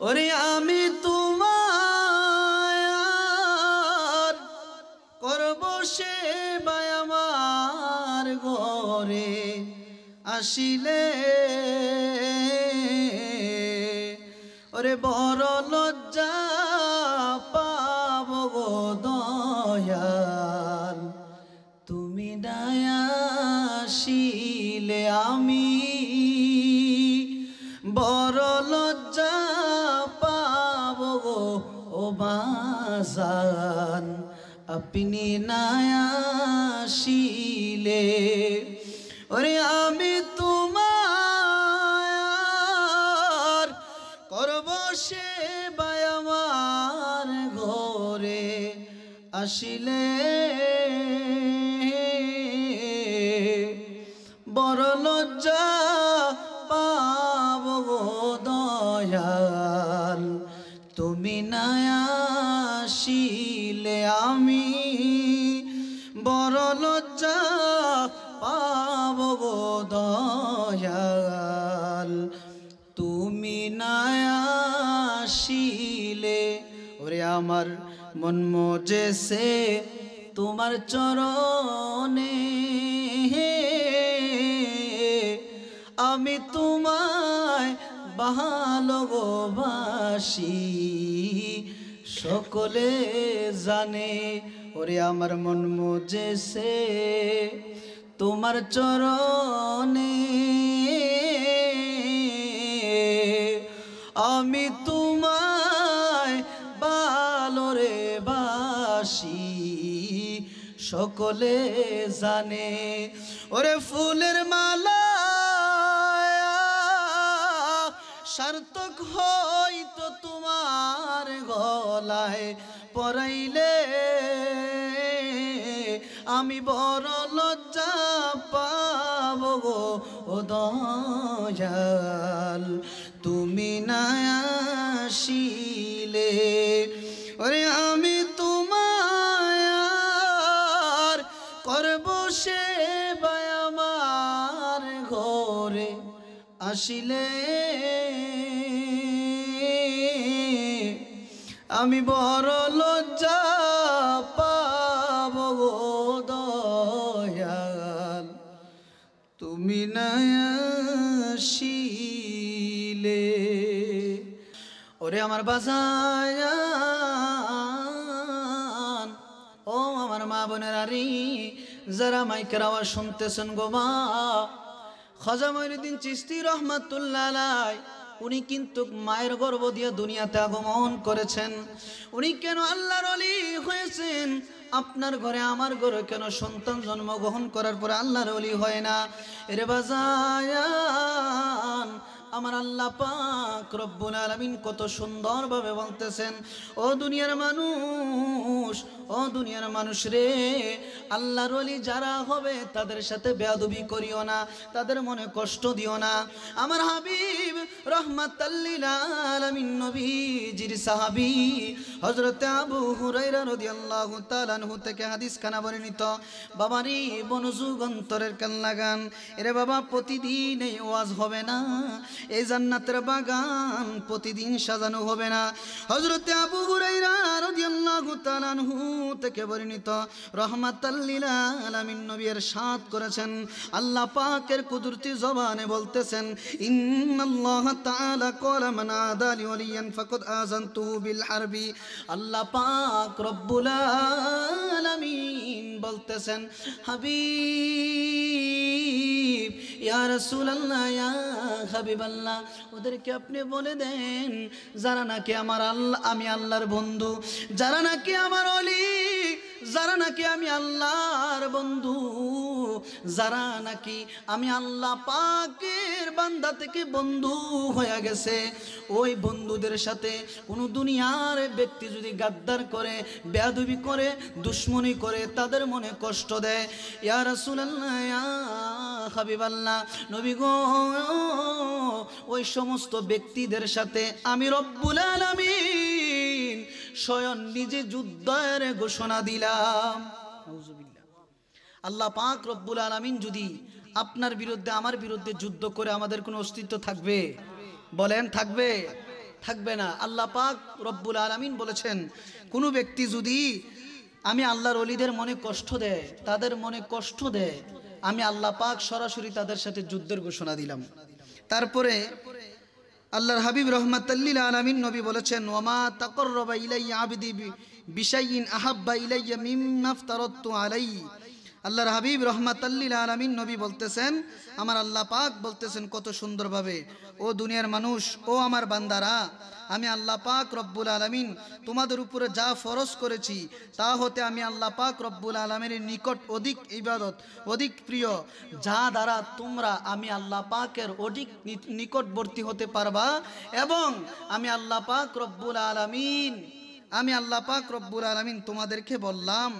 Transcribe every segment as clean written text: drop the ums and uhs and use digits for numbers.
ওরে আমি তোমার করব সেবা আমার ঘরে আসিলে ওরে বড় লজ্জা পাব গো দয়াল তুমি না আসিলে আমি বড় লজ্জা পাব গো ও বাজান আপনি না আসিলে ওরে আমি তোমার করব সেবা আমার ঘরে আসিলে বড় লজ্জা পাব গো দয়াল তুমি না আসিলে আমি বড় লজ্জা পাব গো দয়াল তুমি না আসিলে ওরে আমার মন মজেছে তোমার চরণে আমি তোমায় ভালোবাসি সকলে জানে ওরে আমার মন মজেছে তোমার চরণে আমি তোমায় ভালোরে বাসি সকলে জানে ওরে ফুলের মালা সার্থক হইতো তোমার গলায় পরাইলে আমি বড় লজ্জা পাব গো ও দয়াল তুমি না আসিলে ওরে আমি তোমার করব সেবা আমার ঘরে আসিলে আমি বড় লজ্জা পাব গো দয়াল তুমি না আসিলে ওরে আমার বাজান ও আমার মা বোনেরা রে যারা মাইকের আওয়াজ শুনতেছেন গো মা খাজা মঈনুদ্দিন চিশতি রহমাতুল্লাহ আলাইহি উনি কিন্তু মায়ের গর্ভ দিয়ে দুনিয়াতে আগমন করেছেন উনি কেন আল্লাহর ওলি হয়েছেন আপনার ঘরে আমার ঘরে কেন সন্তান জন্মগ্রহণ করার পরে আল্লাহর ওলি হয় না এরে বাজান আমার আল্লাহ পাক রব্বুল আলামিন কত সুন্দরভাবে বলতেছেন ও দুনিয়ার মানুষ রে আল্লাহর ওলি যারা হবে তাদের সাথে বেয়াদবি করিও না তাদের মনে কষ্ট দিও না আমার হাবিব রহমাতাল লিল আলামিন নবীজির সাহাবী হযরত আবু হুরায়রা রাদিয়াল্লাহু তাআলা আনহু থেকে হাদিস খানা বর্ণিত বাবারি মনোযোগ অন্তরের কান লাগান এরে বাবা প্রতিদিন এই ওয়াজ হবে না এই জান্নাতের বাগান প্রতিদিন সাজানো হবে না হযরত আবু হুরায়রা রাদিয়াল্লাহু তাআলা আনহু থেকে বর্ণিত রহমাতাল লিল আলামিন নবী ইরশাদ করেছেন আল্লাহ পাকের কুদরতি জবানে বলতেছেন ইন্নাল্লাহ তাআলা ক্বালা মান আদা লি ওয়ালিয়ান ফাকাদ আযানতুহু বিল হারবি আল্লাহ পাক রব্বুল আলামিন বলতেছেন হাবিব ইয়া রাসূলুল্লাহ ইয়া হাবিবাল্লাহ ওদেরকে আপনি বলে দেন যারা নাকি আমি আল্লাহর বন্ধু যারা নাকি আমার ওলি যারা নাকি আমি আল্লাহর বন্ধু যারা নাকি আমি আল্লাহ পাকের বান্দা থেকে বন্ধু হয়ে গেছে ওই বন্ধুদের সাথে কোনো দুনিয়ার ব্যক্তি যদি গাদ্দার করে বেয়াদবি করে দুশমনি করে তাদের মনে কষ্ট দেয় ইয়া রাসূলুল্লাহ ইয়া হাবিবাল্লাহ নবী গো ওই সমস্ত ব্যক্তিদের সাথে আমি রব্বুল আলামিন স্বয়ং নিজে যুদ্ধের ঘোষণা দিলাম নাউজুবিল্লাহ আল্লাহ পাক রব্বুল আলামিন যদি আপনার বিরুদ্ধে আমার বিরুদ্ধে যুদ্ধ করে আমাদের কোনো অস্তিত্ব থাকবে বলেন থাকবে থাকবে না। আল্লাহ পাক রব্বুল আলামিন বলেছেন, কোনো ব্যক্তি যদি আমি আল্লাহর ওলিদের মনে কষ্ট দেয়, তাদের মনে কষ্ট দেয়, আমি আল্লাহ পাক সরাসরি তাদের সাথে যুদ্ধের ঘোষণা দিলাম। তারপরে আল্লাহর হাবিব রহমাতাল্লিল আলামিন নবী বলেছেন, ওয়ামা তাকাররাবা ইলাইয়া আবদি বিশাইইন আহাব্বা ইলাইয়া মিম্মা আফতারাতু আলাইহি। আল্লাহর হাবিব রহমাতাল্লিল আলামিন নবী বলতেছেন, আমার আল্লাহ পাক বলতেছেন কত সুন্দরভাবে, ও দুনিয়ার মানুষ, ও আমার বান্দারা, আমি আল্লাহ পাক রব্বুল আলামিন তোমাদের উপরে যা ফরজ করেছি তা হতে আমি আল্লাহ পাক রব্বুল আলামিনের নিকট অধিক ইবাদত, অধিক প্রিয়, যা দ্বারা তোমরা আমি আল্লাহ পাকের অধিক নিকটবর্তী হতে পারবা। এবং আমি আল্লাহ পাক রব্বুল আলামিন তোমাদেরকে বললাম,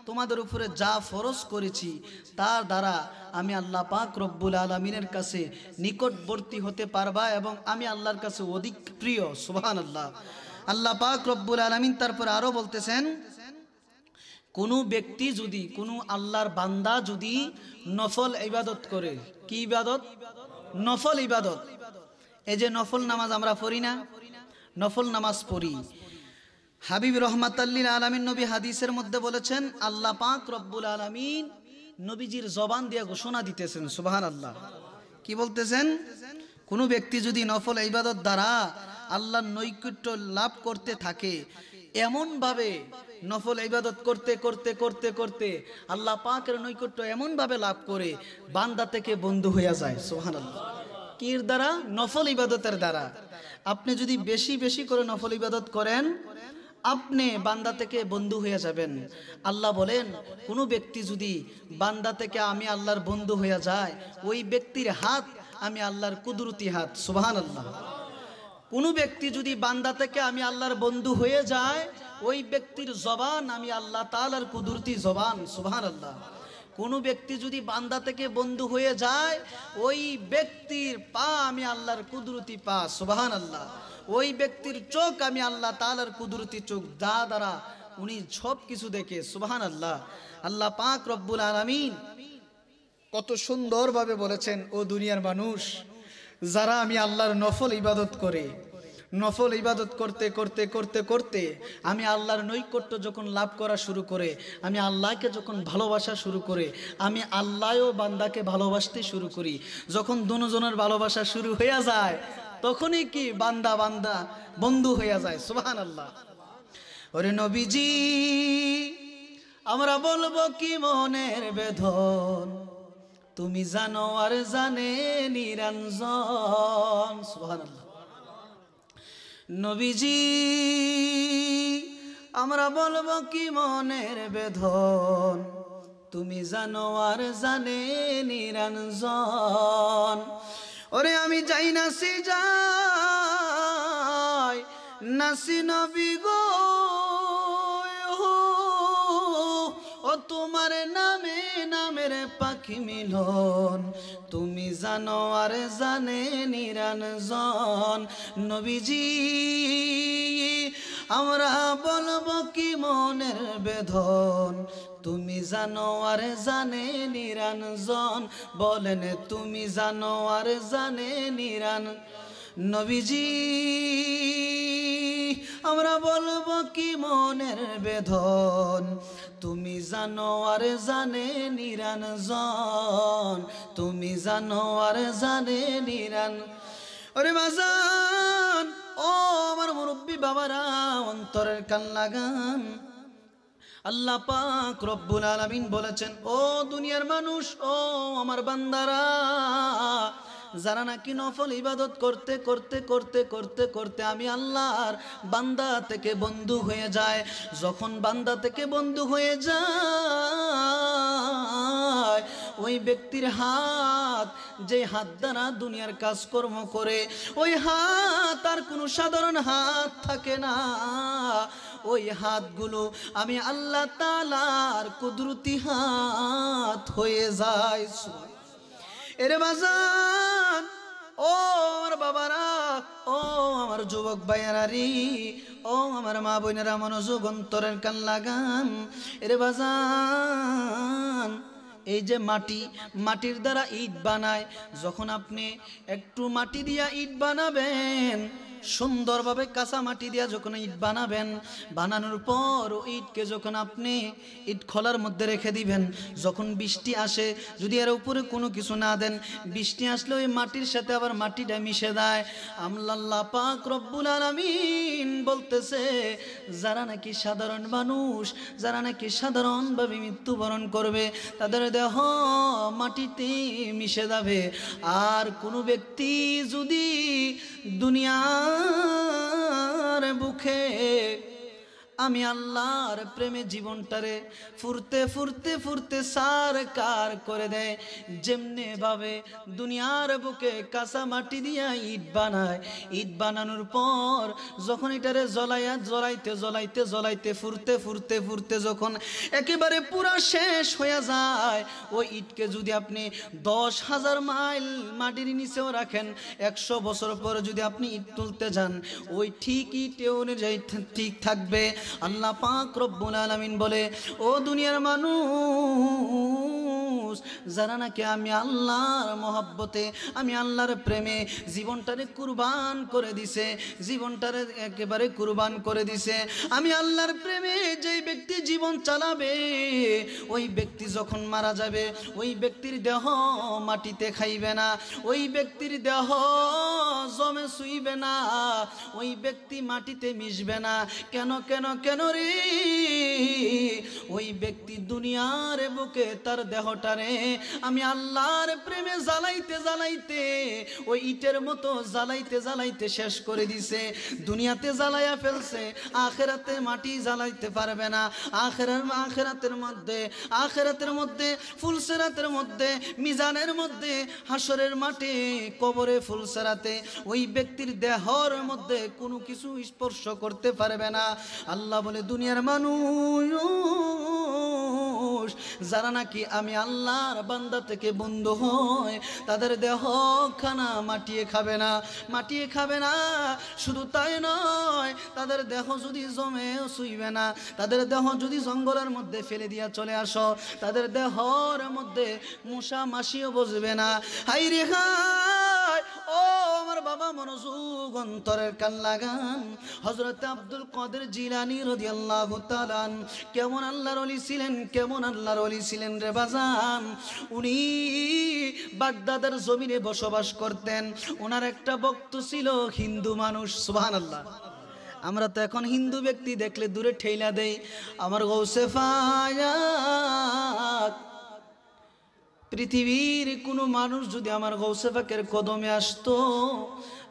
তোমাদের উপরে যা ফরজ করেছি তার দ্বারা আমি আল্লাহ পাক রব্বুল আলামিনের কাছে নিকটবর্তী হতে পারবা এবং আমি আল্লাহর কাছে অধিক প্রিয়। সুবহানাল্লাহ। আল্লাহ পাক রব্বুল আলামিন তারপর আরো বলতেছেন, কোনো ব্যক্তি যদি, কোনো আল্লাহর বান্দা যদি নফল ইবাদত করে, কি ইবাদত? নফল ইবাদত। এই যে নফল নামাজ আমরা পড়ি না, নফল নামাজ পড়ি, হাবিব রহমাতাল্লিল আলামিন নবী হাদিসের মধ্যে বলেছেন, আল্লাহ পাক রব্বুল আলামিন নবীজির জবান দিয়ে ঘোষণা দিতেছেন, সুবহানাল্লাহ। কি বলতেছেন? কোনো ব্যক্তি যদি নফল ইবাদত দ্বারা আল্লাহর নৈকট্য লাভ করতে থাকে, এমনভাবে নফল ইবাদত করতে করতে করতে করতে আল্লাহ পাকের নৈকট্য এমনভাবে লাভ করে বান্দা থেকে বন্ধু হয়ে যায়। সুবহানাল্লাহ। কির দ্বারা? নফল ইবাদতের দ্বারা। আপনি যদি বেশি বেশি করে নফল ইবাদত করেন, আপনি বান্দা থেকে বন্ধু হয়ে যাবেন। আল্লাহ বলেন, কোনো ব্যক্তি যদি বান্দা থেকে আমি আল্লাহর বন্ধু হয়ে যায়, ওই ব্যক্তির হাত আমি আল্লাহর কুদরতি হাত। সুবহানাল্লাহ। কোনো ব্যক্তি যদি বান্দা থেকে আমি আল্লাহর বন্ধু হয়ে যায়, ওই ব্যক্তির জবান আমি আল্লাহ তাআলার কুদরতি জবান। সুবহানাল্লাহ। কোনো ব্যক্তি যদি বান্দা থেকে বন্ধু হয়ে যায়, ওই ব্যক্তির পা আমি আল্লাহর কুদরতি পা। সুবহানাল্লাহ। ওই ব্যক্তির চোখ আমি আল্লাহ তাআলার কুদরতি চোখ, যা দ্বারা উনি সব কিছু দেখে। সুবহানাল্লাহ। আল্লাহ পাক রব্বুল আলামিন কত সুন্দরভাবে বলেছেন, ও দুনিয়ার মানুষ, যারা আমি আল্লাহর নফল ইবাদত করে, নফল ইবাদত করতে করতে করতে করতে আমি আল্লাহর নৈকট্য যখন লাভ করা শুরু করে, আমি আল্লাহকে যখন ভালোবাসা শুরু করে, আমি আল্লাহও বান্দাকে ভালোবাসতে শুরু করি, যখন দুজনের ভালোবাসা শুরু হয়ে যায়, তখনই কি বান্দা বান্দা বন্ধু হয়ে যায়। সুবহানাল্লাহ। ওরে নবীজি, আমরা বলবো কি মনের বেদন, তুমি জানো আর জানে নিরঞ্জন। সুবহানাল্লাহ। নবীজি, আমরা বলবো কি মনের বেদন, তুমি জানো আর জানে নিরঞ্জন। ওরে আমি যাই নাসি যাই নাসি নবী গো, ও তোমার নামে নামের পাখি মিলন, তুমি জানো আর জানে নিরঞ্জন। নবীজি, আমরা বলবো কি মনের বেদন, তুমি জানো আর জানে নিরঞ্জন। বলেন তুমি জানো আর জানে নিরঞ্জন। নবীজি, আমরা বলবো কি মনের বেদন, তুমি জানো আর জানে নিরঞ্জন, তুমি জানো আর জানে নিরঞ্জন। ওরে বাজান, ও আমার মুরব্বী বাবারা, অন্তরের কান লাগান। আল্লাহ পাক রব্বুল আলামিন বলেছেন, ও দুনিয়ার মানুষ, ও আমার বান্দারা, যারা নাকি নফল ইবাদত করতে করতে করতে করতে করতে আমি আল্লাহর বান্দা থেকে বন্ধু হয়ে যায়, যখন বান্দা থেকে বন্ধু হয়ে যায়, ওই ব্যক্তির হাত, যে হাত দ্বারা দুনিয়ার কাজকর্ম করে, ওই হাত আর কোনো সাধারণ হাত থাকে না। ওই হাতগুলো আমি আল্লাহ তাআলার কুদরতি হাত হয়ে যায়। এরে বাজান, ও আমার বাবারা, ও আমার যুবক ভাইয়েরা রে, ও আমার মা বোনেরা, মনোযোগ অন্তরের কান লাগান। এরে বাজান, এই যে মাটির দ্বারা ইট বানায়, যখন আপনি একটু মাটি দিয়া ইট বানাবেন, সুন্দরভাবে কাঁচা মাটি দিয়া যখন ইট বানাবেন, বানানোর পর ইটকে যখন আপনি ইট খোলার মধ্যে রেখে দিবেন, যখন বৃষ্টি আসে যদি এর উপরে কোনো কিছু না দেন, বৃষ্টি আসলে ওই মাটির সাথে আবার মাটিটা মিশে যায়। আল্লাহ পাক রব্বুল আলামিন বলতেছে, যারা নাকি সাধারণ মানুষ, যারা নাকি সাধারণভাবে মৃত্যুবরণ করবে, তাদের দেহ মাটিতে মিশে যাবে। আর কোনো ব্যক্তি যদি দুনিয়ার বুকে আমি আল্লাহর প্রেমে জীবনটারে ফুরতে ফুরতে ফুরতে সারকার করে দেয়, যেমনি ভাবে দুনিয়ার বুকে কাঁচা মাটি দিয়া ইট বানায়, ইট বানানোর পর যখন এটারে জ্বলাইতে ফুরতে ফুরতে ফুরতে যখন একেবারে পুরা শেষ হয়ে যায়, ওই ইটকে যদি আপনি 10,000 মাইল মাটির নিচেও রাখেন, 100 বছর পরে যদি আপনি ইট তুলতে যান, ওই ঠিক ইটে অনুযায়ী ঠিক থাকবে। আল্লাহ পাক রব্বুল আলামিন বলে, ও দুনিয়ার মানুষ, যারা নাকি আমি আল্লাহর মহব্বতে, আমি আল্লাহর প্রেমে জীবনটারে কুরবান করে দিছে, জীবনটারে একেবারে কুরবান করে দিছে, আমি আল্লাহর প্রেমে যেই ব্যক্তি জীবন চালাবে, ওই ব্যক্তি যখন মারা যাবে, ওই ব্যক্তির দেহ মাটিতে খাইবে না, ওই ব্যক্তির দেহ জমে শুইবে না, ওই ব্যক্তি মাটিতে মিশবে না। কেন কেন কেন রে? ওই ব্যক্তি দুনিয়ার বুকে তার দেহটারে আমি আল্লাহর প্রেমে জ্বালাইতে জ্বালাইতে ওই ইটের মতো জ্বালাইতে জ্বালাইতে শেষ করে দিছে। দুনিয়াতে জ্বালাইয়া ফেলছে, আখেরাতে মাটি জ্বালাইতে পারবে না। আখেরাতের মধ্যে ফুলসেরাতের মধ্যে, মিজানের মধ্যে, হাসরের মাঠে, কবরে ফুলসেরাতে ওই ব্যক্তির দেহর মধ্যে কোনো কিছু স্পর্শ করতে পারবে না। আল্লাহ বলে, দুনিয়ার মানুষ যারা নাকি আমি আল্লাহর বান্দা থেকে বন্ধু হয়, তাদের দেহ খানা মাটিয়ে খাবে না, মাটিয়ে খাবে না। শুধু তাই নয়, তাদের দেহ যদি জমেও শুইবে না, তাদের দেহ যদি জঙ্গলের মধ্যে ফেলে দিয়া চলে আসো, তাদের দেহর মধ্যে মশা মাছিও বসবে না। হাই রে হাই, ও আমার বাবা, মনোযোগ অন্তরের কান লাগান। হযরত আব্দুল কাদের জিলানী রাদিয়াল্লাহু তাআলা কেমন আল্লাহর ওলি ছিলেন, কেমন আল্লাহর ওলি ছিলেন রে বাজান। উনি বাগদাদের জমিনে বসবাস করতেন। ওনার একটা ভক্ত ছিল হিন্দু মানুষ। সুবহানাল্লাহ। আমরা তো এখন হিন্দু ব্যক্তি দেখলে দূরে ঠেলা দেই। আমার গৌসে ফায়াক, পৃথিবীর কোনো মানুষ যদি আমার গৌসে পাকের কদমে আসতো,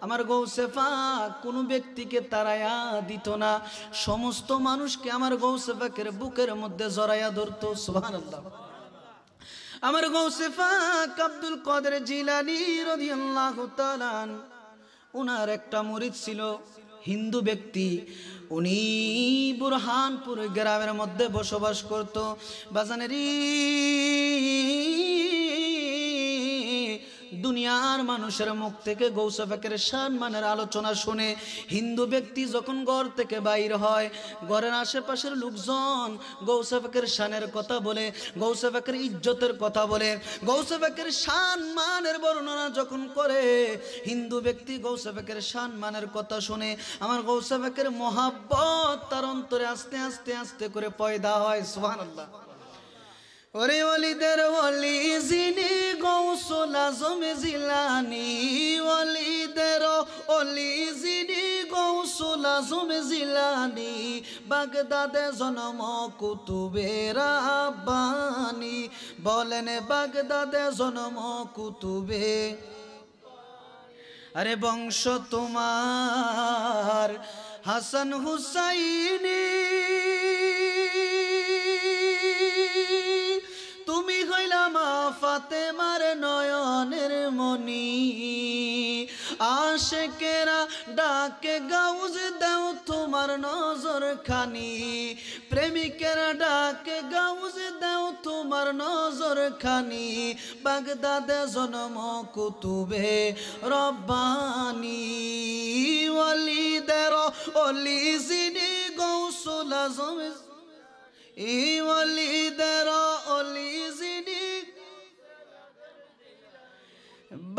আমার গৌসে পাক কোনো ব্যক্তিকে তাড়াইয়া দিত না, সমস্ত মানুষকে আমার গৌসে পাকের বুকের মধ্যে জড়াইয়া ধরত। সুবহানাল্লাহ। আমার গৌসে পাক আব্দুল কাদের জিলানী রাদিয়াল্লাহু তাআলা, ওনার একটা মুরিদ ছিল হিন্দু ব্যক্তি। উনি বুরহানপুর গ্রামের মধ্যে বসবাস করত। বাজানেরই দুনিয়ার মানুষের মুখ থেকে গৌসে পাকের সম্মানের আলোচনা শুনে হিন্দু ব্যক্তি যখন ঘর থেকে বাইর হয়, ঘরের আশেপাশের লোকজন গৌসে পাকের শানের কথা বলে, গৌসে পাকের ইজ্জতের কথা বলে, গৌসে পাকের সম্মানের বর্ণনা যখন করে, হিন্দু ব্যক্তি গৌসে পাকের সম্মানের কথা শুনে আমার গৌসে পাকের মহাব্বত তার অন্তরে আস্তে আস্তে আস্তে করে পয়দা হয়। সুবহানাল্লাহ। ওরে ওলিদের ওলি যিনি গৌসুল আজম জিলানী, ওলিদের ওলি যিনি গৌসুল আজম জিলানী, বাগদাদে জন্ম কুতুবে রাব্বানী। বলেন বাগদাদে জন্ম কুতুবে, আরে বংশ তোমার হাসান হুসাইনি, তুমি হইলা মা ফাতেমার নয়নের মনি। আশেকেরা ডাকে গাউজ দাও তোমার নজর খানি, প্রেমিকেরা ডাকে গাউজ দাও তোমার নজর খানি। বাগদাদে জন্ম কুতুবে রব্বানী, ওয়ালিদের ওলি যিনি গৌসুল আজম, এই ওয়ালিদের ওলি যিনি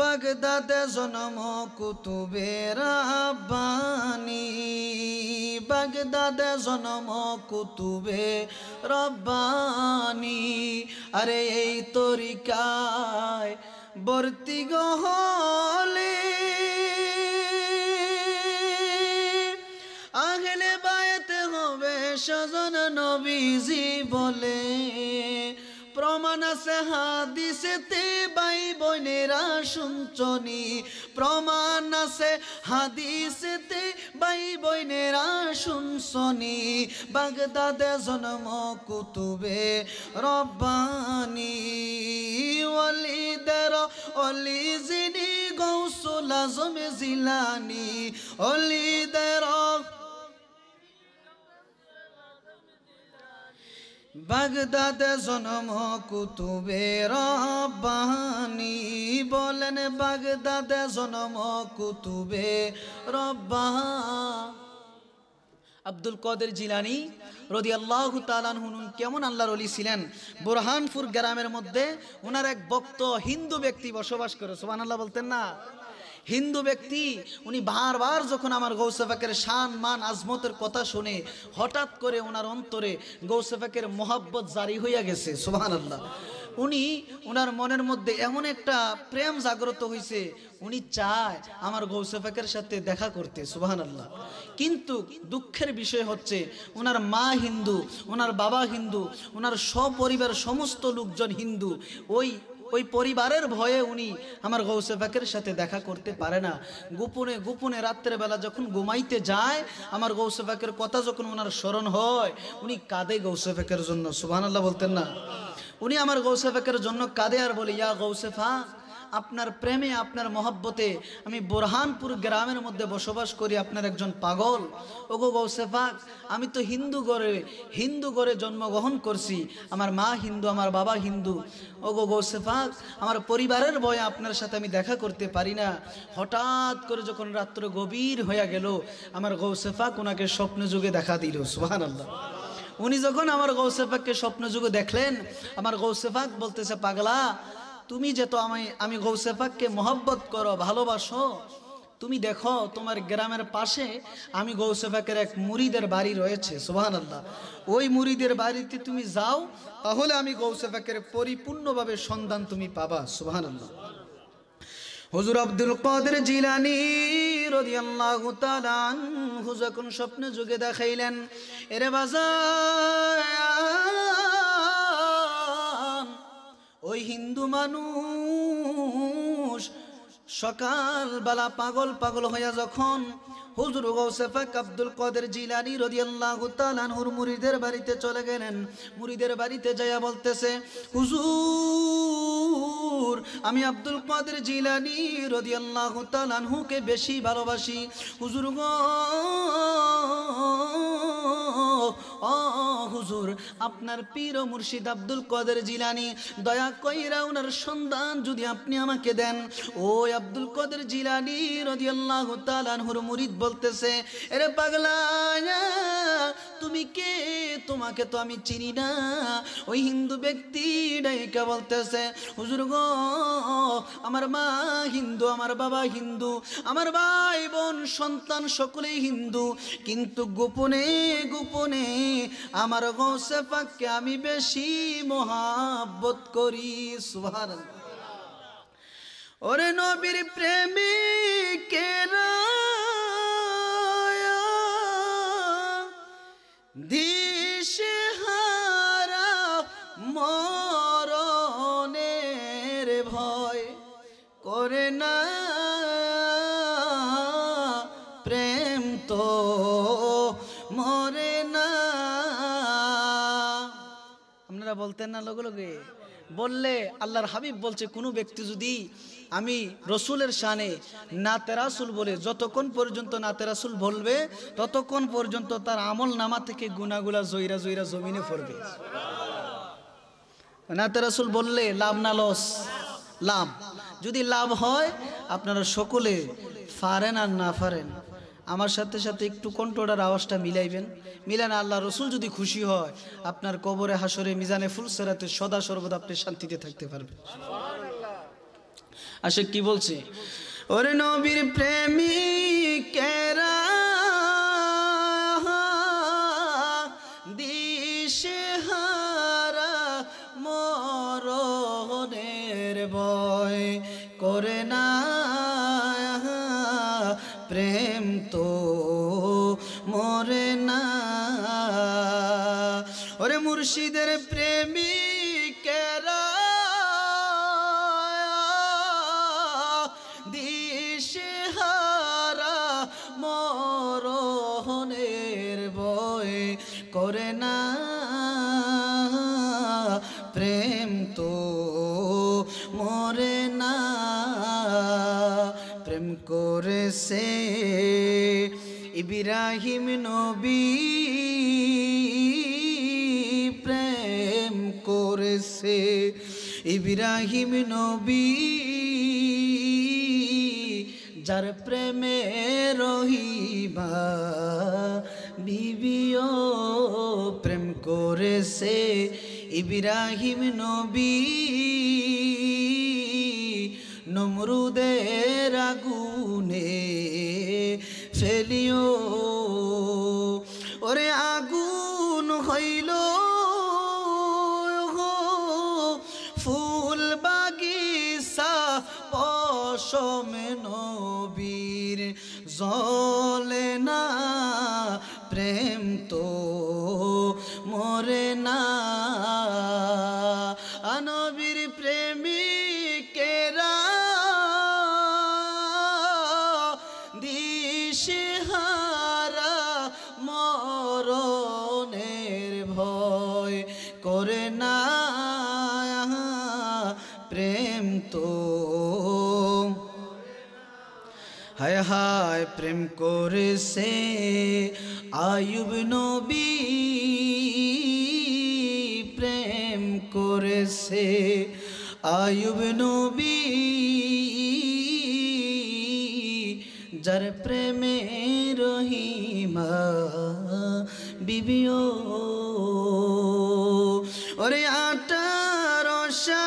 বাগদাদে জন্ম কুতুবে রাব্বানি, বাগদাদে জন্ম কুতুবে রব্বানি। আরে এই তরিকায় বর্তি গহলে আহলে বায়াত হবে স্বজন নবীজি বলে। প্রমাণ আছে হাদিসেতে ভাই বোনেরা শুনছনি, প্রমাণ আছে হাদিসেতে ভাই বোনেরা শুনছনি। বাগদাদে জন্ম কুতুবে রব্বানি, ওয়ালিদের অলি যিনি গৌসুল আজম জিলানি, ওলিদের বাগদাদে জন্ম কুতুবে রব্বানি। বলেন বাগদাদে জন্ম কুতুবে রব্বানি। আব্দুল কাদের জিলানী রাদিয়াল্লাহু তাআলা আনহু কেমন আল্লাহর ওলি ছিলেন। বুরহানপুর গ্রামের মধ্যে ওনার এক ভক্ত হিন্দু ব্যক্তি বসবাস করে, সুবহানাল্লাহ বলতেন না। হিন্দু ব্যক্তি উনি বারবার যখন আমার গৌসে পাকের শান মান আজমতের কথা শুনে হঠাৎ করে ওনার অন্তরে গৌসে পাকের মোহাব্বত জারি হইয়া গেছে, সুবহানাল্লাহ। উনি ওনার মনের মধ্যে এমন একটা প্রেম জাগ্রত হয়েছে, উনি চায় আমার গৌসে পাকের সাথে দেখা করতে, সুবহানাল্লাহ। কিন্তু দুঃখের বিষয় হচ্ছে ওনার মা হিন্দু, ওনার বাবা হিন্দু, ওনার সপরিবার সমস্ত লোকজন হিন্দু। ওই পরিবারের ভয়ে উনি আমার গৌসে পাকের সাথে দেখা করতে পারে না। গোপনে গোপনে রাত্রের বেলা যখন ঘুমাইতে যায়, আমার গৌসে পাকের কথা যখন ওনার স্মরণ হয়, উনি কাঁদে গৌসে পাকের জন্য, সুবহানাল্লাহ বলতেন না। উনি আমার গৌসে পাকের জন্য কাঁদে আর বলে, ইয়া গৌসে পাক, আপনার প্রেমে আপনার মহব্বতে আমি বুরহানপুর গ্রামের মধ্যে বসবাস করি, আপনার একজন পাগল। ওগো গৌসে পাক, আমি তো হিন্দু ঘরে জন্মগ্রহণ করছি, আমার মা হিন্দু, আমার বাবা হিন্দু। ওগো গৌসে পাক, আমার পরিবারের ভয়ে আপনার সাথে আমি দেখা করতে পারি না। হঠাৎ করে যখন রাত্র গভীর হয়ে গেল, আমার গৌসে পাক ওনাকে স্বপ্ন যুগে দেখা দিল, সুবহানাল্লাহ। উনি যখন আমার গৌসে পাককে স্বপ্ন যুগে দেখলেন, আমার গৌসে পাক বলতেছে, পাগলা, তুমি যে তো আমি গৌসে পাককে মহব্বত করো, ভালোবাসো, তুমি দেখো তোমার গ্রামের পাশে আমি গৌসে পাকের এক মুরিদের বাড়ি রয়েছে, সুবহানাল্লাহ। ওই মুরিদের বাড়িতে তুমি যাও, তাহলে আমি গৌসে পাকের পরিপূর্ণভাবে সন্ধান তুমি পাবা, সুবহানাল্লাহ। হুজুর আব্দুল কাদের জিলানী রাদিয়াল্লাহু তাআলা আনহু যখন স্বপ্নে যুগে দেখাইলেন, এরে বাজার, ওই হিন্দু মানুষ সকালবেলা পাগল হইয়া যখন হুজুর গৌসে পাক আব্দুল কাদের জিলানী রাদিয়াল্লাহু তাআলা আনহুর মুরিদের বাড়িতে চলে গেলেন। মুরিদের বাড়িতে যাইয়া বলতেছে, হুজুর, আমি আব্দুল কাদের জিলানী রাদিয়াল্লাহু তাআলা আনহুকে বেশি ভালোবাসি। হুজুর গো, হুজুর, আপনার পীর ও মুর্শিদ আব্দুল কাদের জিলানী, দয়া কইরা ওনার সন্ধান যদি আপনি আমাকে দেন। ওই আব্দুল কাদের জিলানী রাদিয়াল্লাহু তাআলা আনহুর মুরিদ বলতেছে, আরে পাগলা, তুমি কে? তোমাকে তো আমি চিনি না। ওই হিন্দু ব্যক্তি ডাইকা বলতেছে, হুজুর গো, আমার মা হিন্দু, আমার বাবা হিন্দু, আমার ভাই বোন সন্তান সকলেই হিন্দু, কিন্তু গোপনে গোপনে আমার গৌসে পাককে আমি বেশি মহব্বত করি, সুবহানাল্লাহ। ওরে নবীর প্রেমিকেরা দিশেহারা মরণের ভয় করে না, প্রেম তো মরে না। আপনারা বলতেন না লগে লগে, বললে আল্লাহর হাবিব বলছে, কোনো ব্যক্তি যদি আমি রসুলের শানে নাতে রাসুল বলে যতক্ষণ পর্যন্ত নাতে রাসুল বলবে, ততক্ষণ পর্যন্ত তার আমল নামা থেকে গুনাহগুলা জয়রা জয়রা জমিনে পড়বে। নাতে রাসুল বললে লাভ না লস? লাভ। যদি লাভ হয়, আপনারা সকলে পারেন আর না পারেন, আমার সাথে সাথে একটু কণ্ঠটার আওয়াজটা মিলাইবেন। মিলান, আল্লাহ রসুল যদি খুশি হয়, আপনার কবরে হাসরে মিজানে ফুলসেরাতে সদা সর্বদা আপনি শান্তিতে থাকতে পারবেন। আশিক কি বলছে, ওরে নবীর প্রেমিকেরা দিশেহারা মরণের ভয় করে না, প্রেম তো মরে না। ওরে মুর্শিদের প্রেমিকেরা দিশেহারা মরণের ভয় করে না, প্রেম তো মরে না। প্রেম করেছে ইব্রাহিম নবী, প্রেম করেছে ইব্রাহিম নবী, যার প্রেমে রহিমা বিবিও। প্রেম করেছে ইব্রাহিম নবী, নমরুদের আগুনে ফেলিও। ওরে আগুন হইল ফুল বাগিচা, পশমে নবীর জ্বলে না, প্রেম তো মরে না। নবীর প্রেমিকেরা দিশেহারা মরণের ভয় করে না, প্রেম তো। হায় হায় প্রেম করেছে আয়ুব নবী, প্রেম করেছে আয়ুব নবী, যার প্রেমে রহিমা বিবিও। ওরে আটার রসায়াল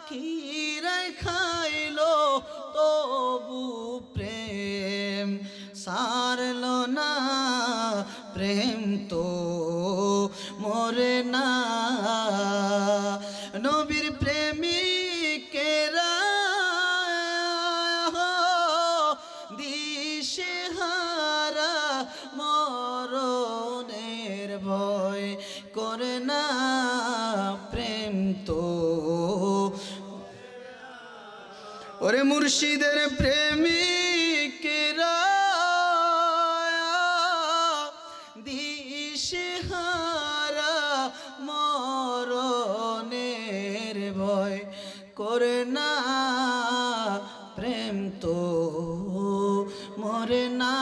খিরাই খাইলো তবু প্রেম সারল না, প্রেম তো মরে না। নবীর প্রেমিকেরা দিশেহারা মরণের ভয় করে না, প্রেম তো। ওরে মুর্শিদের প্রেমিকেরা দিশেহারা মরণের ভয় করে না, প্রেম তো মরে না।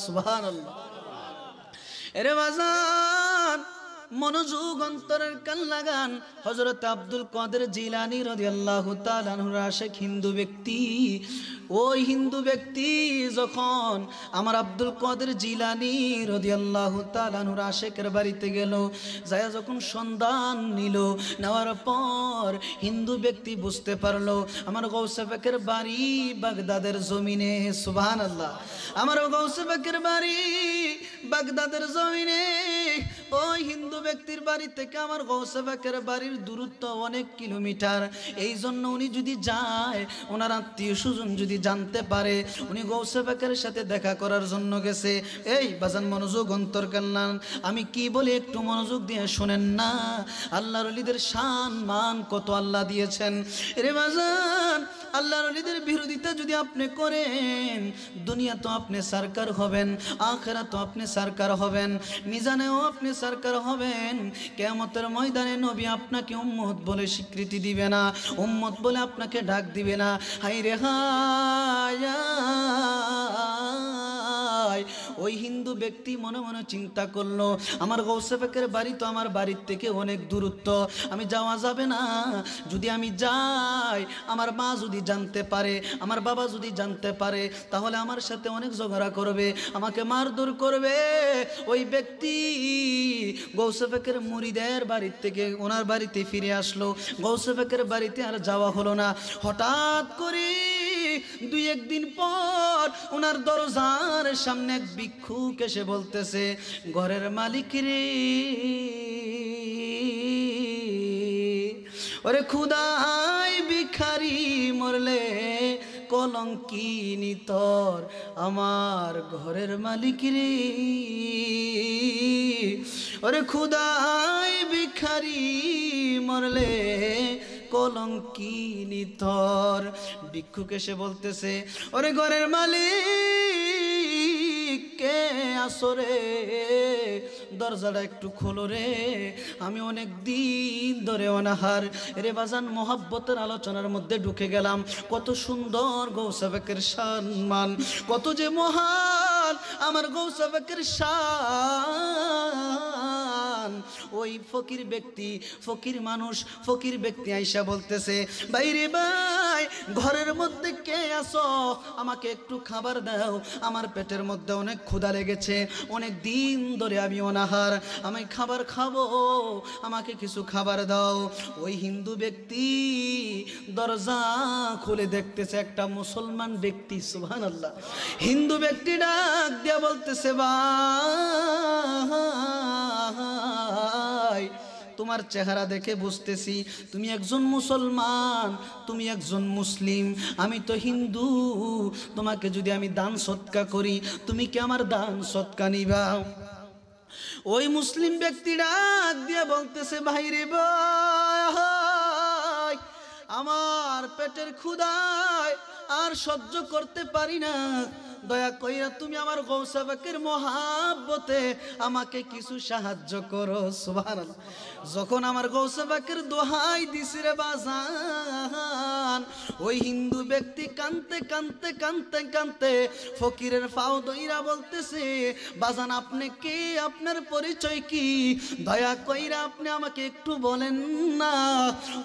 সুবহানাল্লাহ। এরে বাজান, মনোযোগ অন্তরের কান লাগান। হযরত আব্দুল কাদের জিলানী রাদিয়াল্লাহু তাআলা আনহুর আশিক হিন্দু ব্যক্তি, ওই হিন্দু ব্যক্তি যখন আমার আব্দুল কাদের জিলানী রাদিয়াল্লাহু তাআলা আনহুর আশিকের বাড়িতে গেল, যায় যখন সন্ধান নিল, নেওয়ার পর হিন্দু ব্যক্তি বুঝতে পারলো আমার গৌসে পাকের বাড়ি বাগদাদের জমিনে। সুবহানাল্লাহ। আমার গৌসে পাকের বাড়ি বাগদাদের জমিনে। ওই হিন্দু ব্যক্তির বাড়ি থেকে আমার গৌসে পাকের বাড়ির দূরত্ব অনেক কিলোমিটার। এই জন্য উনি যদি যায়, ওনার আত্মীয় স্বজন যদি জানতে পারে উনি গৌসে পাকের সাথে দেখা করার জন্য গেছে। এই বাজান, মনোযোগ অন্তর কান্নান, আমি কি বলি একটু মনোযোগ দিয়ে শোনেন না। আল্লাহর ওলিদের শান মান কত আল্লাহ দিয়েছেন। রে বাজান, আল্লাহর ওলিদের বিরোধিতা যদি আপনি করেন, দুনিয়া তো আপনি সরকার হবেন, আখিরাত তো আপনি সরকার হবেন, মিজানেও আপনি সরকার হবেন। কিয়ামতের ময়দানে নবী আপনাকে উম্মত বলে স্বীকৃতি দিবে না, উম্মত বলে আপনাকে ডাক দিবে না। হায় রে হায়, ওই হিন্দু ব্যক্তি মনে মনে চিন্তা করলো, আমার গৌসে পাকের বাড়ি তো আমার বাড়ির থেকে অনেক দূরত্ব, আমি যাওয়া যাবে না। যদি আমি যাই, আমার মা যদি জানতে পারে, আমার বাবা যদি জানতে পারে, তাহলে আমার সাথে অনেক ঝগড়া করবে, আমাকে মারধর করবে। ওই ব্যক্তি গৌসে পাকের মুরিদের বাড়ির থেকে ওনার বাড়িতে ফিরে আসলো। গৌসে পাকের বাড়িতে আর যাওয়া হলো না। হঠাৎ করে দুই একদিন পর ওনার দরজার সামনে এক ভিক্ষুক এসে বলতেছে, ঘরের মালিক রে, ওরে খুদাই ভিখারি মরলে কলঙ্কিনী তোর আমার ঘরের মালিক রে, ওরে খুদাই ভিখারি মরলে কলঙ্কিনী তোর। ভিক্ষুক এসে বলতেছে, ওরে ঘরের মালিক কে আসরে, দরজাটা একটু খোলো রে, আমি অনেক দিন ধরে অনাহার। রে বাজান, মোহাব্বতের আলোচনার মধ্যে ঢুকে গেলাম। কত সুন্দর গৌসে পাকের সম্মান, কত যে মহান আমার গৌসে পাকের শান। ওই ফকির ব্যক্তি, ফকির মানুষ, ফকির ব্যক্তি আইসা বলতেছে, ভাই রে ভাই, ঘরের মধ্যে কে আসো, আমাকে একটু খাবার দাও, আমার পেটের মধ্যে অনেক ক্ষুধা লেগেছে, অনেক দিন ধরে আমি অনাহার, আমি খাবার খাবো, আমাকে কিছু খাবার দাও। ওই হিন্দু ব্যক্তি দরজা খুলে দেখতেছে একটা মুসলমান ব্যক্তি। সুবহানাল্লাহ। হিন্দু ব্যক্তি ডাক দিয়া বলতেছে, ভাই, তোমার চেহারা দেখে বুঝতেছি তুমি একজন মুসলমান, তুমি একজন মুসলিম, আমি তো হিন্দু, তোমাকে যদি আমি দান সৎকা করি, তুমি কি আমার দান সৎকা নিবা? ওই মুসলিম ব্যক্তি ডাক দিয়ে বলতেছে, ভাই রে ভাই, আমার পেটের ক্ষুধায় আর সহ্য করতে পারি না, দয়া কইরা তুমি আমার গৌসে পাকের মহাব্বতে আমাকে কিছু সাহায্য করো। সুবহানাল্লাহ। যখন আমার গৌসে পাকের দোহাই দিছি রে বাজান, ওই হিন্দু ব্যক্তি কানতে কানতে কানতে কানতে ফকিরের পাও দইরা বলতেছে, বাজান আপনি কে, আপনার পরিচয় কি, দয়া কইরা আপনি আমাকে একটু বলেন না।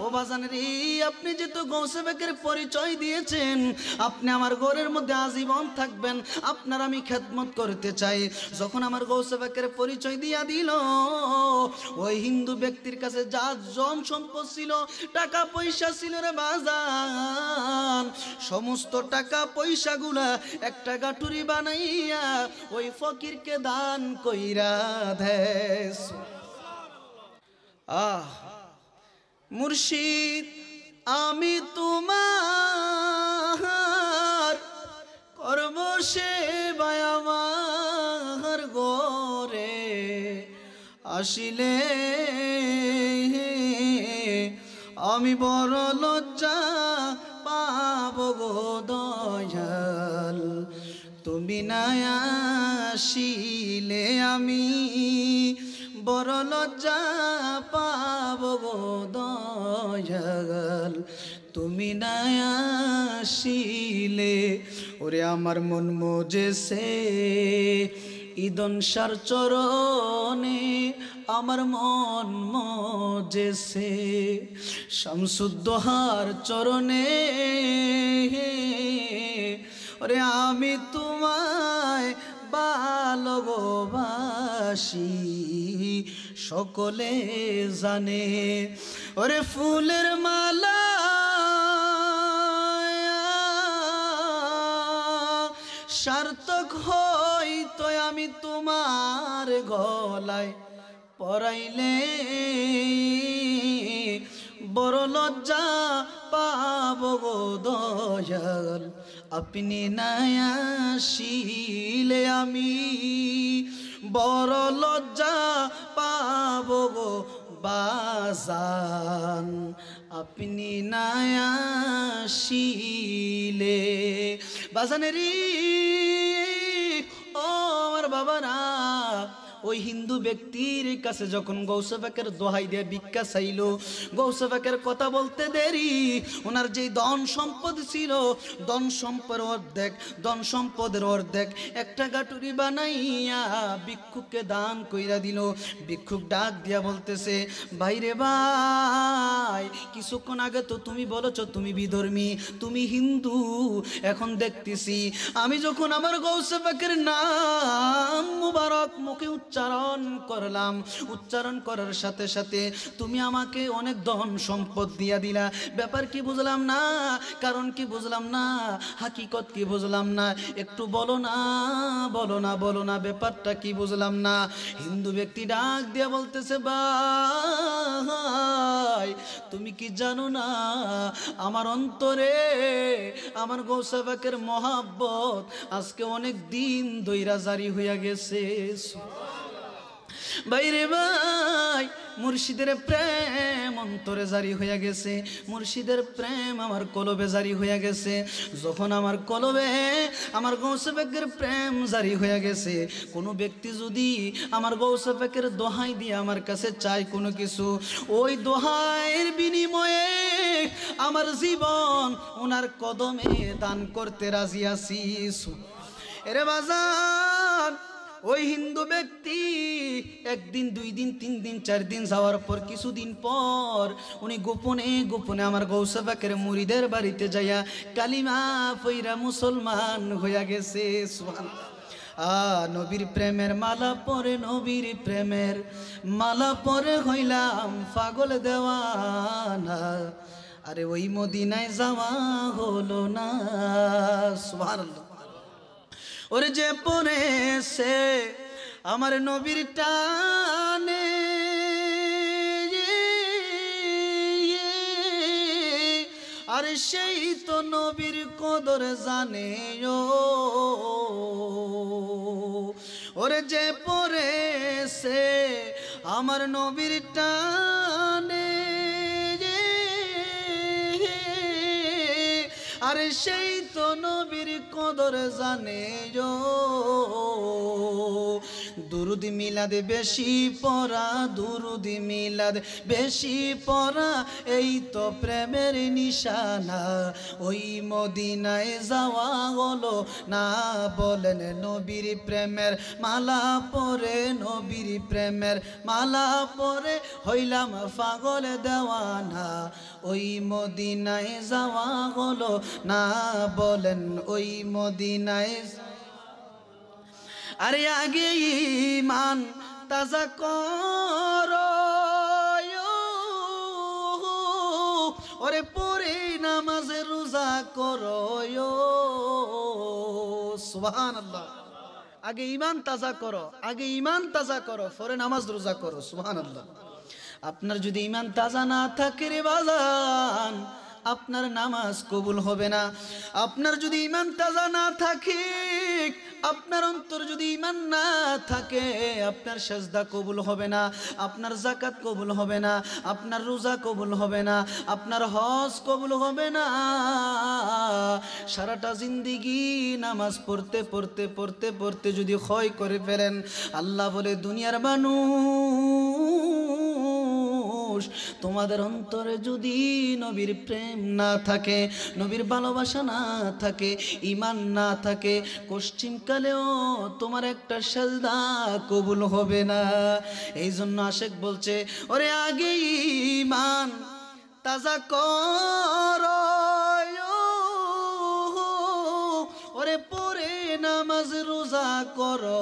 ও বাজান রে, আপনি যেহেতু গৌসে পাকের পরিচয় দিয়েছেন, আপনি আমার ঘরের মধ্যে আজীবন থাকবেন, আপনার আমি খেদমত করতে চাই। যখন আমার গৌসে পাকের পরিচয় দিয়া দিল, ওই হিন্দু ব্যক্তির কাছে যা জন সম্পদ ছিল, টাকা পয়সা ছিল রে বাজান, সমস্ত টাকা পয়সাগুলা একটা গাঠুরি বানাইয়া ওই ফকিরকে দান কইরা দেশ। মুর্শিদ, আমি তোমার করব সেবায়, আমার ঘরে আসিলে আমি বড় লজ্জা পাব গো দয়াল, তুমি না আসিলে আমি বড় লজ্জা পাব গো দয়াল, তুমি না আসিলে। ওরে আমার মন মজেছে ঈদন সার চরণে, আমার মন মজেছে শামসুদ্দোহার চরণে, ওরে আমি তোমায় ভালোবাসি সকলে জানে। ওরে ফুলের মালা সার্থক হইতো আমি তোমার গলায় পরাইলে, বড় লজ্জা পাব গো দয়াল, আপনি না আসিলে আমি বড় লজ্জা পাব গো বাজান, আপনি না আসিলে। বাজানেরি ও আমার বাবারা, ওই হিন্দু ব্যক্তির কাছে যখন গৌসে পাকের দোহাই দিয়ে ভিক্ষা চাইল, গৌসে পাকের কথা বলতে দেরি ওনার যে ধন সম্পদ ছিল, ধন সম্পদের অর্ধেক একটা গাটুরি বানাইয়া ভিক্ষুককে দান কইরা দিল। ভিক্ষুক ডাক দিয়া বলতেছে, ভাইরে ভাই, কিছুক্ষণ আগে তো তুমি বলেছ তুমি বিধর্মী, তুমি হিন্দু, এখন দেখতেছি আমি যখন আমার গৌসে পাকের নাম মুবারক মুখে উচ্চারণ করলাম, উচ্চারণ করার সাথে সাথে তুমি আমাকে অনেক ধন সম্পদ দিয়া দিলা। ব্যাপার কি বুঝলাম না, কারণ কি বুঝলাম না, হাকিকত কি বুঝলাম না, একটু বলো না বলো না বলো না, ব্যাপারটা কি বুঝলাম না। হিন্দু ব্যক্তি ডাক দিয়া বলতেছে, ভাই তুমি কি জানো না আমার অন্তরে আমার গৌসে পাকের মহাব্বত আজকে অনেক দিন ধইরা জারি হইয়া গেছে। বাইরে ভাই, মুর্শিদের প্রেম অন্তরে জারি হইয়া গেছে, মুর্শিদের প্রেম আমার কলবে জারি হইয়া গেছে। যখন আমার কলবে আমার গৌসে পাকের প্রেম জারি হইয়া গেছে, কোনো ব্যক্তি যদি আমার গৌসে পাকের দোহাই দিয়ে আমার কাছে চায় কোনো কিছু, ওই দোহাইয়ের বিনিময়ে আমার জীবন ওনার কদমে দান করতে রাজি আছি। এরে বাজান, ওই হিন্দু ব্যক্তি একদিন, 2 দিন, 3 দিন, 4 দিন যাওয়ার পর কিছুদিন পর উনি গোপনে গোপনে আমার গৌসে পাকের মুরিদের বাড়িতে যাইয়া কালিমা পইরা মুসলমান হইয়া গেছে। সুবহানাল্লাহ। নবীর প্রেমের মালা পরে, নবীর প্রেমের মালা পরে হইলাম পাগল দেওয়ানা, আরে ওই মদিনায় যাওয়া হলো না। সুবহানাল্লাহ। ওরে যে পড়েছে আমার নবীর টানে, আরে সেই তো নবীর কদর জানে। ওরে যে পড়েছে আমার নবীর টানে, আরে সেই তো নবীর কদর জানে। দুরুদ মিলাদ বেশি পড়া, দুরুদ মিলাদ বেশি পড়া, এই তো প্রেমের নিশানা। ওই মদিনায় যাওয়া হলো না, বলেন নবীর প্রেমের মালা পরে, নবীর প্রেমের মালা পরে হইলাম পাগল দেওয়ানা। ওই মদিনায় যাওয়া হলো না, বলেন ওই মদিনায়। আরে আগে ঈমান তাজা করো, ওরে পরে নামাজ রোজা করো। সুবহানাল্লাহ। আগে ঈমান তাজা করো, আগে ঈমান তাজা করো, পরে নামাজ রোজা করো। সুবহানাল্লাহ। আপনার যদি ঈমান তাজা না থাকে রে বাজান, আপনার নামাজ কবুল হবে না। আপনার যদি ঈমান তাজা না থাকে, আপনার অন্তর যদি ঈমান না থাকে, আপনার সেজদা কবুল হবে না, আপনার যাকাত কবুল হবে না, আপনার রোজা কবুল হবে না, আপনার হজ কবুল হবে না। সারাটা জিন্দেগি নামাজ পড়তে পড়তে পড়তে পড়তে যদি ক্ষয় করে ফেলেন, আল্লাহ বলে দুনিয়ার মানুষ, তোমাদের অন্তরে যদি নবীর প্রেম না থাকে, নবীর ভালোবাসা না থাকে, ঈমান না থাকে, পশ্চিমকালেও তোমার একটা সাজদা কবুল হবে না। এই জন্য আশেক বলছে, ওরে আগে ঈমান তাজা করো, ওরে পরে নামাজ রোজা করো।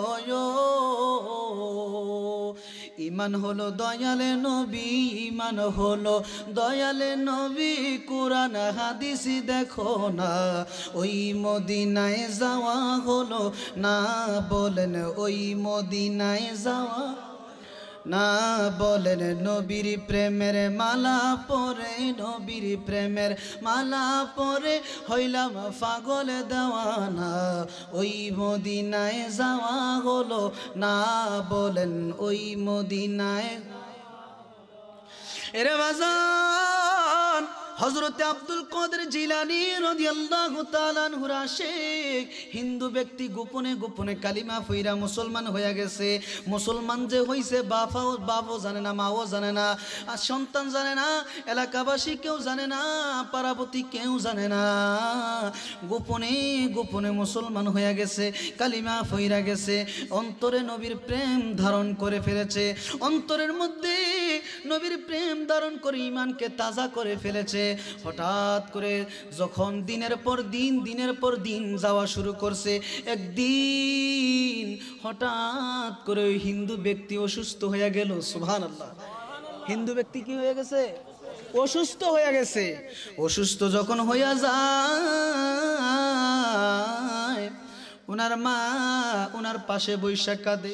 ঈমান হলো দয়ালে নবী, ঈমান হলো দয়ালে নবী, কুরআন হাদিস দেখো না, ওই মদিনায় যাওয়া হলো না, বলেন ওই মদিনায় যাওয়া না, বলেন নবীর প্রেমের মালা পরে, নবীর প্রেমের মালা পরে হইলাম পাগল দেওয়ানা। ওই মদিনায় যাওয়া হলো না, বলেন ওই মদিনায়। এরে বাজান, হযরত আব্দুল কাদের জিলানী রাদিয়াল্লাহু তাআলা আনহু আশিক হিন্দু ব্যক্তি গোপনে গোপনে কালিমা পড়া মুসলমান হয়ে গেছে। মুসলমান যে হইছে বাপও জানে না, মাও জানে না, আর সন্তান জানে না, এলাকাবাসী কেউ জানে না, পাড়াপতি কেউ জানে না। গোপনে গোপনে মুসলমান হয়ে গেছে, কালিমা পড়া গেছে, অন্তরে নবীর প্রেম ধারণ করে ফেলেছে, অন্তরের মধ্যে নবীর প্রেম ধারণ করে ঈমানকে তাজা করে ফেলেছে। হঠাৎ করে যখন দিনের পর দিন যাওয়া শুরু করছে, একদিন হঠাৎ করে ওই হিন্দু ব্যক্তি অসুস্থ হয়ে গেল। সুবহানাল্লাহ। হিন্দু ব্যক্তি কি হয়ে গেছে? অসুস্থ হয়ে গেছে। অসুস্থ যখন হইয়া যায়, ওনার মা ওনার পাশে বৈশা কাঁদে,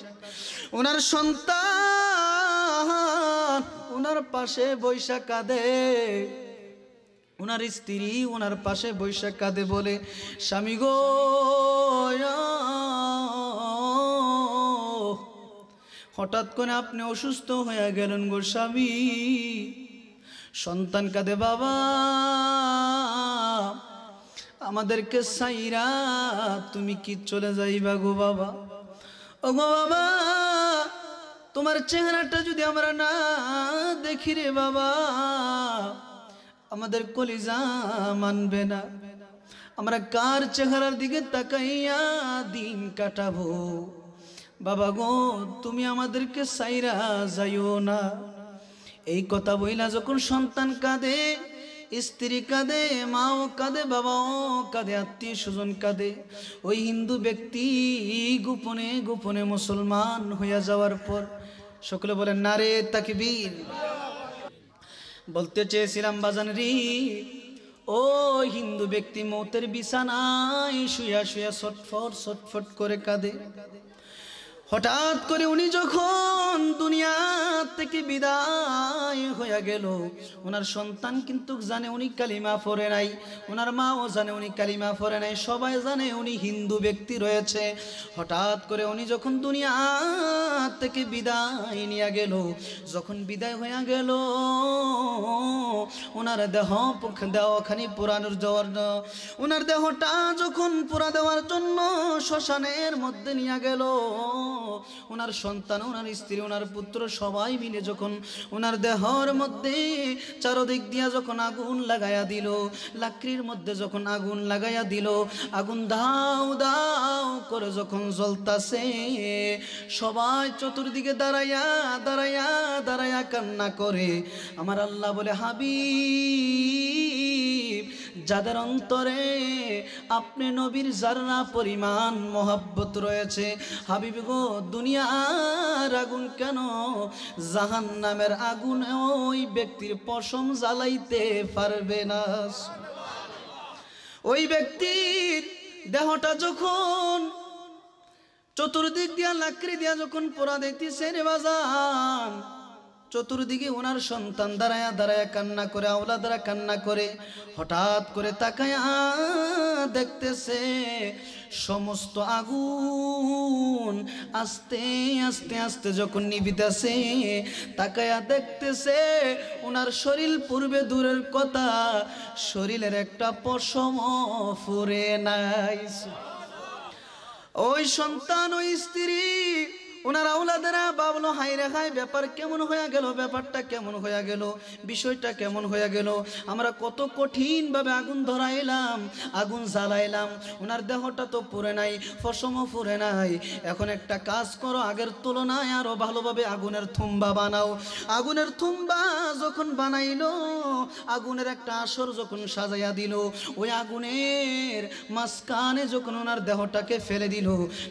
ওনার সন্তান ওনার পাশে বৈশা কাঁদে, ওনার স্ত্রী ওনার পাশে বৈশা কাঁদে, বলে স্বামী গো, হঠাৎ করে আপনি অসুস্থ হয়ে গেলেন গো স্বামী। সন্তান কাঁদে, বাবা আমাদেরকে সাইরা তুমি কি চলে যাইবা গো বাবা? ও গো বাবা, তোমার চেহারাটা যদি আমরা না দেখি রে বাবা, আমাদের কলিজা মানবে না। আমরা কার চেহারার দিকে তাকাইয়া দিন কাটাবো? বাবা গো, তুমি আমাদেরকে সাইরা যাইও না। এই কথা বইলা যখন সন্তান কাঁদে, স্ত্রী কাঁদে, মাও কাঁদে, বাবাও কাঁদে, আত্মীয় স্বজন কাঁদে, ওই হিন্দু ব্যক্তি গোপনে গোপনে মুসলমান হইয়া যাওয়ার পর সকলে বলেন নারে তাকবীর। বলতে চেয়েছিলাম বাজান রে, ও হিন্দু ব্যক্তি মৌতের বিছানায় শুয়া শুয়া ছটফট ছটফট করে কাঁদে। হঠাৎ করে উনি যখন দুনিয়া থেকে বিদায় হয়ে গেল, ওনার সন্তান কিন্তু জানে উনি কালিমা পড়ে নাই, ওনার মাও জানে উনি কালিমা পড়ে নাই, সবাই জানে উনি হিন্দু ব্যক্তি রয়েছে। হঠাৎ করে উনি যখন দুনিয়া থেকে বিদায় নিয়ে গেল, যখন বিদায় হয়ে গেল, ওনার দেহখানি পুরানোর যাওয়ার, ওনার দেহটা যখন পুরা দেওয়ার জন্য শ্মশানের মধ্যে নিয়ে গেল, ওনার সন্তান, ওনার স্ত্রী, ওনার পুত্র সবাই মিলে যখন ওনার দেহর মধ্যে চারদিক দিয়া যখন আগুন লাগাইয়া দিল, লাকড়ির মধ্যে যখন আগুন লাগাইয়া দিল, আগুন দাও দাও করে যখন জ্বলতাছে, সবাই চতুর্দিকে দাঁড়াইয়া দাঁড়াইয়া দাঁড়াইয়া কান্না করে। আমার আল্লাহ বলে, হাবিব, যাদের অন্তরে আপনি নবীর জাররা পরিমাণ মহব্বত রয়েছে, হাবিব গো, দুনিয়ার আগুন কেন, জাহান্নামের আগুন ওই ব্যক্তির পশম জ্বালাইতে পারবে না। ওই ব্যক্তির দেহটা যখন চতুর্দিক দিয়া লাকড়ি দিয়া যখন পোড়া দিতেছে রে বাজান, চতুর্দিকে ওনার সন্তান দাঁড়ায়া দাঁড়ায়া কান্না করে, আওলাদরা কান্না করে। হঠাৎ করে তাকায়া দেখতেছে সমস্ত আগুন আস্তে আস্তে আস্তে যখন নিভিতেছে, তাকায়া দেখতেছে ওনার শরীর পূর্বে দূরের কথা, শরীরের একটা পশম ফুরে নাই। ওই সন্তান, ওই স্ত্রী, ওনার আওলাদেরা ভাবলো, হাই রে হাই, ব্যাপার কেমন হয়ে গেল, ব্যাপারটা কেমন হয়ে গেল, বিষয়টা কেমন হয়ে গেল। আমরা কত কঠিনভাবে আগুন ধরাইলাম, আগুন জ্বালাইলাম, ওনার দেহটা তো পুড়ে নাই, পশমও পুড়ে নাই। এখন একটা কাজ করো, আগের তুলনায় আরো ভালোভাবে আগুনের থুম্বা বানাও। আগুনের থুম্বা যখন বানাইলো, আগুনের একটা আসর যখন সাজাইয়া দিল, ওই আগুনের মাঝখানে যখন ওনার দেহটাকে ফেলে দিল,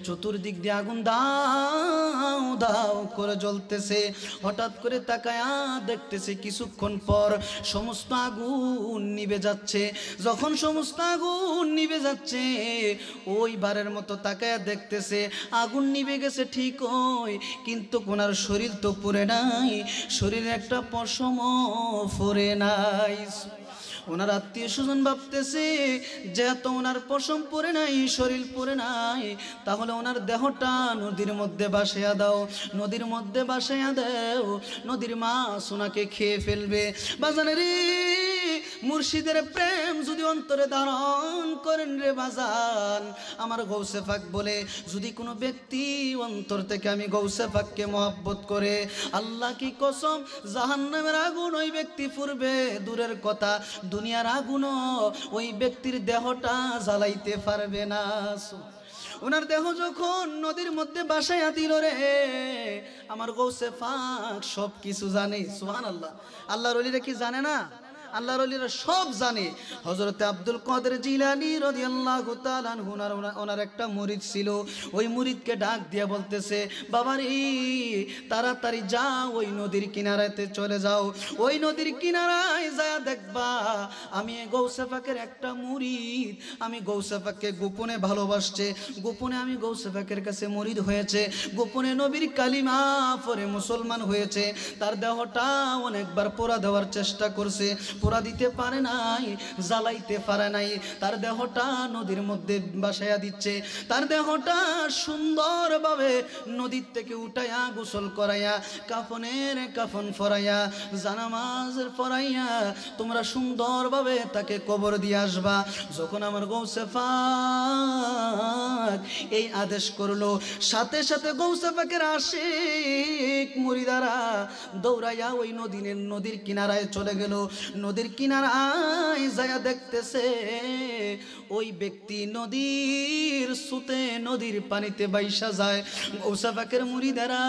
চতুর্দিক দিয়ে আগুন দাও দাও করে জ্বলতেছে। হঠাৎ করে তাকায়া দেখতেছে কিছুক্ষণ পর সমস্ত আগুন নিভে যাচ্ছে। যখন সমস্ত আগুন নিভে যাচ্ছে, ওই বারের মতো তাকায়া দেখতেছে আগুন নিভে গেছে ঠিকই, কিন্তু ওনার শরীর তো পুড়ে নাই, শরীরে একটা পশমও পুড়ে নাই। ওনার আত্মীয় স্বজন ভাবতেছে, যেহেতু ওনার পশম পরে নাই, শরীর পরে নাই, তাহলে ওনার দেহটা নদীর মধ্যে ভাসাইয়া দাও, নদীর মধ্যে ভাসাইয়া দাও, নদীর মাছ ওনাকে খেয়ে ফেলবে। বাজানে রে, মুর্শিদের প্রেম যদি অন্তরে ধারণ করেন রে বাজান, আমার গৌসে পাক বলে যদি কোনো ব্যক্তি অন্তর থেকে আমি গৌসে পাককে মহব্বত করে, আল্লাহ কি কসম, জাহান্নামের আগুন ওই ব্যক্তি পুড়বে দূরের কথা, দুনিয়ার আগুনও ওই ব্যক্তির দেহটা জ্বালাইতে পারবে না। ওনার দেহ যখন নদীর মধ্যে বাসায়া দিল রে, আমার গৌসে পাক সব কিছু জানে। সুবহানাল্লাহ। আল্লাহর ওলিরা কি জানে না? আল্লাহর ওলিরা সব জানে। হযরতে আব্দুল কাদের জিলানী রাদিয়াল্লাহু তাআলা আনহু ওনার একটা মুরিদ ছিল। ওই মুরিদকে ডাক দিয়া বলতেছে, বাবারে তাড়াতাড়ি যাও, ওই নদীর কিনারাতে চলে যাও, ওই নদীর কিনারায় যায় দেখবা আমি গৌসে পাকের একটা মুরিদ, আমি গৌসে পাককে গোপনে ভালোবাসছে, গোপনে আমি গৌসে পাকের কাছে মুরিদ হয়েছে, গোপনে নবীর কালিমা পড়ে মুসলমান হয়েছে, তার দেহটা অনেকবার পোড়া দেওয়ার চেষ্টা করছে, পোড়া দিতে পারে নাই, জ্বালাইতে পারে নাই, তার দেহটা নদীর মধ্যে বাসায়া দিচ্ছে, তার দেহটা সুন্দরভাবে নদীর থেকে উঠাইয়া গোসল করাইয়া কাফনের কাফন ফরাইয়া জানামাজের পড়াইয়া তোমরা সুন্দরভাবে তাকে কবর দিয়ে আসবা। যখন আমার গৌসে পাক এই আদেশ করলো, সাথে সাথে গৌসে পাকের আশিক মুরিদারা দৌড়াইয়া ওই নদীর কিনারায় চলে গেল। নদীর কিনারায় যায়া দেখতেছে ওই ব্যক্তি নদীর সুতে নদীর পানিতে বাইসা যায়। গৌসে পাকের মুরিদারা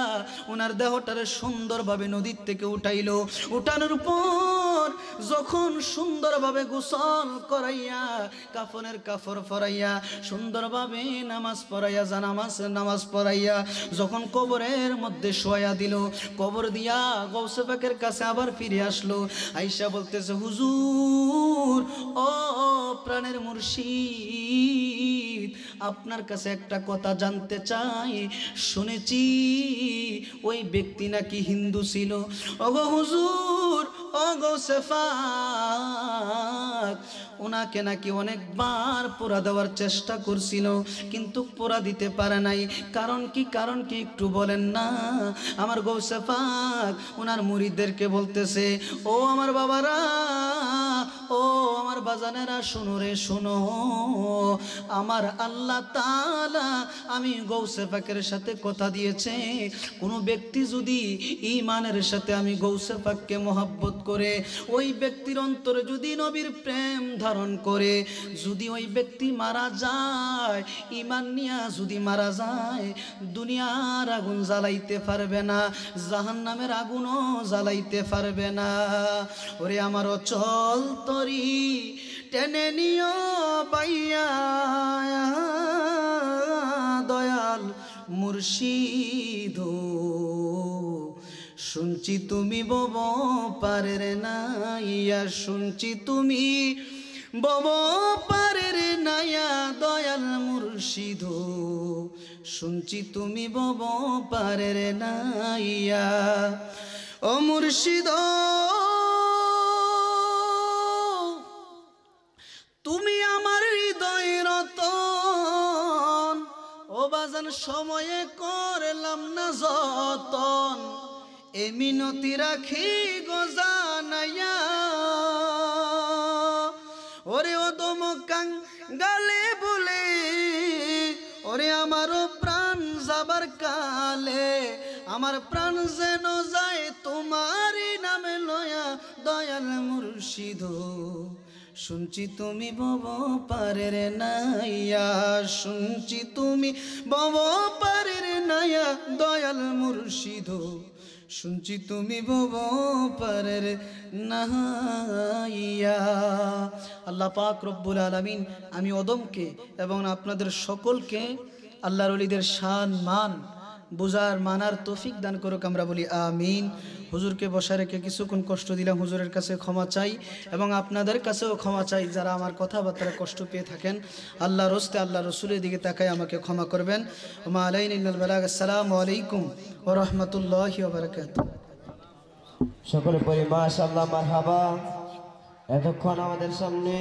ওনার দেহটারে সুন্দরভাবে নদীর থেকে উঠাইলো। উঠানোর পর যখন সুন্দরভাবে গোসল করাইয়া কাফনের কাফড় পরাইয়া সুন্দরভাবে নামাজ পড়াইয়া নামাজ পড়াইয়া যখন কবরের মধ্যে শোয়া দিল, কবর দিয়া গৌসে পাকের কাছে আবার ফিরে আসলো। আইসা বলতেছে, হুজুর ও প্রাণের মুর্শিদ, আপনার কাছে একটা কথা জানতে চাই, শুনেছি ওই ব্যক্তি নাকি হিন্দু ছিল। ওগো হুজুর, ও গৌসে পাক, ওনাকে নাকি অনেকবার পোড়া দেওয়ার চেষ্টা করছিল কিন্তু পোড়া দিতে পারে নাই, কারণ কি একটু বলেন না? আমার গৌসে পাক ওনার মুরিদদেরকে বলতেছে, ও আমার বাবারা, ও আমার বাজানেরা, শোনো রে শোনো, আমার আল্লাহ তাআলা আমি গৌসে পাকের সাথে কথা দিয়েছে, কোনো ব্যক্তি যদি ঈমানের সাথে আমি গৌসে পাককে মহব্বত করে, ওই ব্যক্তির অন্তরে যদি নবীর প্রেম ধারণ করে, যদি ওই ব্যক্তি মারা যায়, ঈমান নিয়া যদি মারা যায়, দুনিয়ার আগুন জ্বালাইতে পারবে না, জাহান্নামের আগুনও জ্বালাইতে পারবে না। ওরে আমার অচল তরি টেনে নিও পাইয়া দয়াল মুর্শিদ, শুনছি তুমি বব পারের নাইয়া, শুনছি তুমি বব পারের নাইয়া দয়াল মুর্শিদ, শুনছি তুমি বব পারের নাইয়া। ও মুর্শিদ তুমি আমার হৃদয় রতন, ও বাজান সময়ে করলাম না যতন, এ মিনতি রাখি গো জানাইয়া। ওরে ও দমকাং গালে বলে, ওরে আমারও প্রাণ যাবার কালে, আমার প্রাণ যেন যায় তোমারই নামে লয়া দয়াল মুর্শিদ, শুনছি তুমি বব পারের নাইয়া, শুনছি তুমি বব পারের নাইয়া দয়াল মুর্শিদ, শুনছি তুমি বব পারের নাইয়া। আল্লাহ পাক রব্বুল আলামিন আমি অদমকে এবং আপনাদের সকলকে আল্লাহর ওলিদের শান মান বুঝার মানার তৌফিক দান করুক, আমরা বলি আমিন। হুজুরকে বসা রেখে কিছুক্ষণ কষ্ট দিলাম, হুজুরের কাছে ক্ষমা চাই এবং আপনাদের কাছেও ক্ষমা চাই যারা আমার কথাবার্তায় কষ্ট পেয়ে থাকেন। আল্লাহর হস্তে আল্লাহ রসুলের দিকে তাকায় আমাকে ক্ষমা করবেন। ওমা আলাইনা ইল্লাল বালাগ। আসসালামু আলাইকুম ওয়া রাহমাতুল্লাহি ওয়া বারাকাতুহু। সকলে পরি মাশাআল্লাহ, মারহাবা। এতক্ষণ আমাদের সামনে